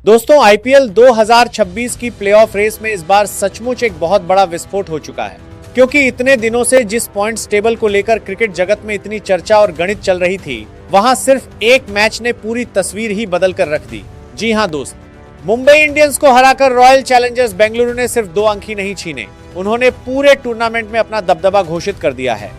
दोस्तों, आईपीएल 2026 की playoff race में इस बार सचमुच एक बहुत बड़ा विस्फोट हो चुका है, क्योंकि इतने दिनों से जिस पॉइंट्स टेबल को लेकर क्रिकेट जगत में इतनी चर्चा और गणित चल रही थी, वहां सिर्फ एक मैच ने पूरी तस्वीर ही बदल कर रख दी। जी हां दोस्त, मुंबई इंडियंस को हराकर रॉयल चैलेंजर्स बेंगलुरु ने सिर्फ 2 अंक ही नहीं छीने, उन्होंने पूरे टूर्नामेंट में अपना दबदबा घोषित कर दिया है।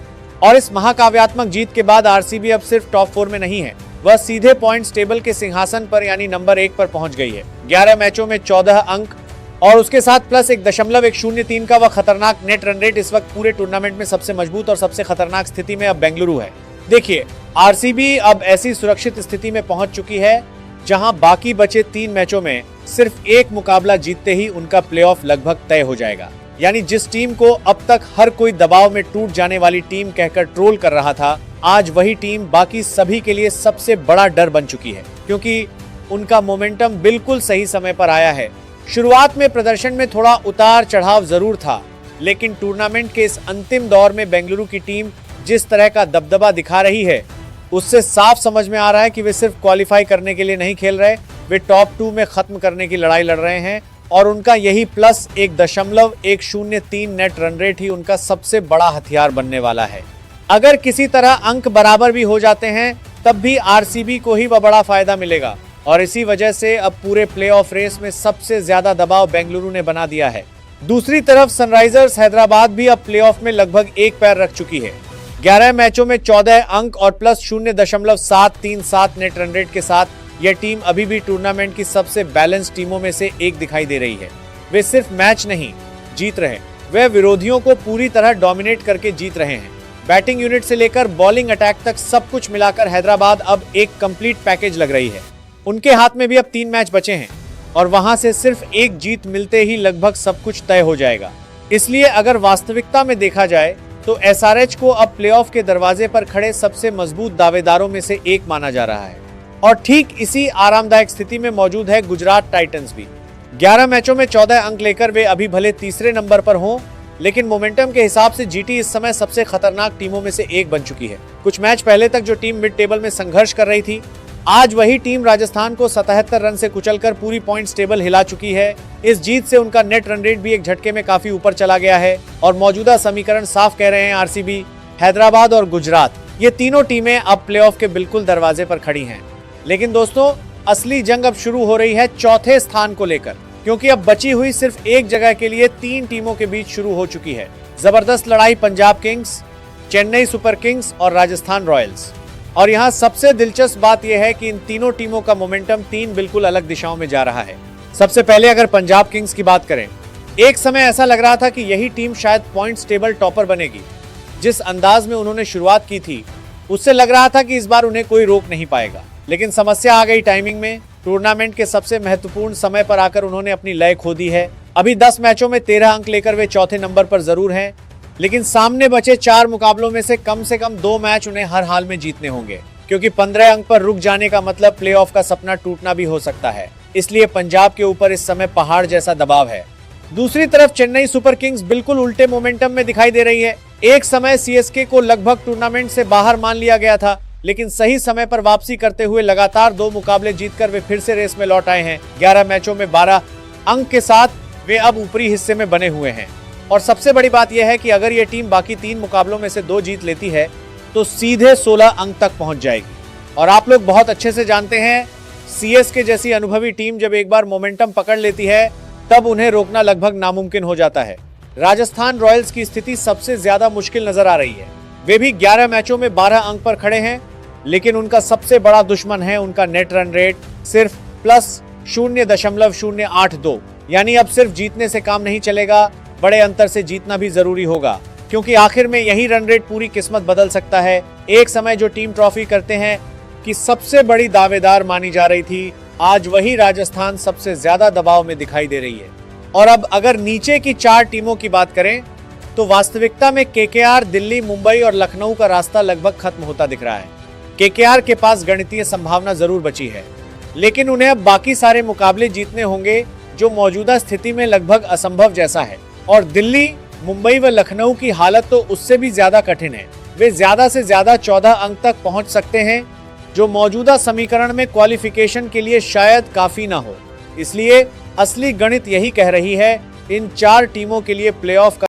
और इस महाकाव्यात्मक जीत के बाद आरसीबी अब सिर्फ टॉप 4 में नहीं है, वह सीधे पॉइंट्स टेबल के सिंहासन पर यानी नंबर 1 पर पहुंच गई है। 11 मैचों में 14 अंक और उसके साथ प्लस 1.103 का वह खतरनाक नेट रन रेट इस वक्त पूरे टूर्नामेंट में सबसे मजबूत और सबसे खतरनाक स्थिति में अब बेंगलुरु है। देखिए, आरसीबी अब ऐसी सुरक्षित स्थिति में पहुंच चुकी है जहां बाकी बचे 3 मैचों में सिर्फ एक मुकाबला जीतते ही उनका प्लेऑफ लगभग तय हो जाएगा। यानी जिस टीम को अब तक हर कोई दबाव में टूट जाने वाली टीम कहकर ट्रोल कर रहा था, आज वही टीम बाकी सभी के लिए सबसे बड़ा डर बन चुकी है, क्योंकि उनका मोमेंटम बिल्कुल सही समय पर आया है। शुरुआत में प्रदर्शन में थोड़ा उतार चढ़ाव जरूर था, लेकिन टूर्नामेंट के इस अंतिम दौर में बेंगलुरु की टीम जिस तरह का दबदबा दिखा रही है, उससे साफ समझ में आ रहा है कि वे सिर्फ क्वालिफाई करने के लिए नहीं खेल रहे, वे टॉप 2 में खत्म करने की लड़ाई लड़ रहे हैं। और उनका यही प्लस 1.103 नेट रन रेट ही उनका सबसे बड़ा हथियार बनने वाला है। अगर किसी तरह अंक बराबर भी हो जाते हैं, तब भी आरसीबी को ही वह बड़ा फायदा मिलेगा और इसी वजह से अब पूरे प्लेऑफ रेस में सबसे ज्यादा दबाव बेंगलुरु ने बना दिया है। दूसरी तरफ सनराइजर्स हैदराबाद भी अब प्लेऑफ में लगभग एक पैर रख चुकी है। 11 मैचों में 14 अंक और प्लस 0.737 नेट रन रेट के साथ यह टीम अभी भी टूर्नामेंट की सबसे बैलेंस टीमों में से एक दिखाई दे रही है। वे सिर्फ मैच नहीं जीत रहे, वे विरोधियों को पूरी तरह डोमिनेट करके जीत रहे हैं। बैटिंग यूनिट से लेकर बॉलिंग अटैक तक सब कुछ मिलाकर हैदराबाद अब एक कंप्लीट पैकेज लग रही है। उनके हाथ में भी अब 3 मैच बचे हैं और वहां से सिर्फ एक जीत मिलते ही लगभग सब कुछ तय हो जाएगा। इसलिए अगर वास्तविकता में देखा जाए तो एसआरएच को अब प्लेऑफ के दरवाजे पर खड़े सबसे मजबूत दावेदारों में से एक माना जा रहा है। और ठीक इसी आरामदायक स्थिति में मौजूद है गुजरात टाइटंस भी। 11 मैचों में 14 अंक लेकर वे अभी भले तीसरे नंबर पर हों, लेकिन मोमेंटम के हिसाब से जीटी इस समय सबसे खतरनाक टीमों में से एक बन चुकी है। कुछ मैच पहले तक जो टीम मिड टेबल में संघर्ष कर रही थी, आज वही टीम राजस्थान को 77 रन से कुचलकर पूरी पॉइंट्स टेबल हिला चुकी है। इस जीत से उनका नेट रन रेट भी एक झटके में काफी ऊपर चला गया है और मौजूदा समीकरण साफ कह रहे हैं, आरसीबी, हैदराबाद और गुजरात, ये तीनों टीमें अब प्लेऑफ के बिल्कुल दरवाजे पर खड़ी हैं। लेकिन दोस्तों, असली जंग अब शुरू हो रही है चौथे स्थान को लेकर, क्योंकि अब बची हुई सिर्फ एक जगह के लिए 3 टीमों के बीच शुरू हो चुकी है। जबरदस्त लड़ाई Punjab Kings, Chennai super Kings और राजस्थान रॉयल्स। और यहाँ सबसे दिलचस्प बात यह है कि इन तीनों टीमों का मोमेंटम 3 बिल्कुल अलग दिशाओं में जा रहा है। सबसे पहले अगर पंजाब किंग्स की बात करें, एक समय ऐसा लग रहा था कि यही टीम शायद पॉइंट्स टेबल टॉपर बनेगी। जिस अंदाज में उन्होंने शुरुआत की थी, उससे लग रहा था कि इस बार उन्हें कोई रोक नहीं पाएगा। लेकिन समस्या आ गई टाइमिंग में। टूर्नामेंट के सबसे महत्वपूर्ण समय पर आकर उन्होंने अपनी लय खो दी है। अभी 10 मैचों में 13 अंक लेकर वे चौथे नंबर पर जरूर हैं, लेकिन सामने बचे 4 मुकाबलों में से कम 2 मैच उन्हें हर हाल में जीतने होंगे, क्योंकि 15 अंक पर रुक जाने का मतलब प्लेऑफ का सपना टूटना भी हो सकता है। इसलिए पंजाब के ऊपर इस समय पहाड़ जैसा दबाव है। दूसरी तरफ चेन्नई सुपर किंग्स बिल्कुल उल्टे मोमेंटम में दिखाई दे रही है। एक समय सीएसके को लगभग टूर्नामेंट से बाहर मान लिया गया था, लेकिन सही समय पर वापसी करते हुए लगातार 2 मुकाबले जीतकर वे फिर से रेस में लौट आए हैं। 11 मैचों में 12 अंक के साथ वे अब ऊपरी हिस्से में बने हुए हैं। और सबसे बड़ी बात यह है कि अगर ये टीम बाकी 3 मुकाबलों में से 2 जीत लेती है तो सीधे 16 अंक तक पहुंच जाएगी। और आप लोग बहुत अच्छे से जानते हैं, सीएसके जैसी अनुभवी टीम जब एक बार मोमेंटम पकड़ लेती है, तब उन्हें रोकना लगभग नामुमकिन हो जाता है। राजस्थान रॉयल्स की स्थिति सबसे ज्यादा मुश्किल नजर आ रही है। वे भी 11 मैचों में 12 अंक पर खड़े हैं, लेकिन उनका सबसे बड़ा दुश्मन है उनका नेट रन रेट, सिर्फ प्लस 0.082। यानी अब सिर्फ जीतने से काम नहीं चलेगा, बड़े अंतर से जीतना भी जरूरी होगा, क्योंकि आखिर में यही रन रेट पूरी किस्मत बदल सकता है। एक समय जो टीम ट्रॉफी करते हैं कि सबसे बड़ी दावेदार मानी जा रही थी, आज वही राजस्थान सबसे ज्यादा दबाव में दिखाई दे रही है। और अब अगर नीचे की 4 टीमों की बात करें तो वास्तविकता में केकेआर, दिल्ली, मुंबई और लखनऊ का रास्ता लगभग खत्म होता दिख रहा है। केकेआर के पास गणितीय संभावना जरूर बची है, लेकिन उन्हें अब बाकी सारे मुकाबले जीतने होंगे, जो मौजूदा स्थिति में लगभग असंभव जैसा है। और दिल्ली, मुंबई व लखनऊ की हालत तो उससे भी ज्यादा कठिन है। वे ज्यादा से ज्यादा 14 अंक तक पहुंच सकते हैं, जो मौजूदा समीकरण में क्वालिफिकेशन के लिए शायद काफी ना हो। इसलिए असली गणित यही कह रही है, इन 4 टीमों के लिए प्लेऑफ का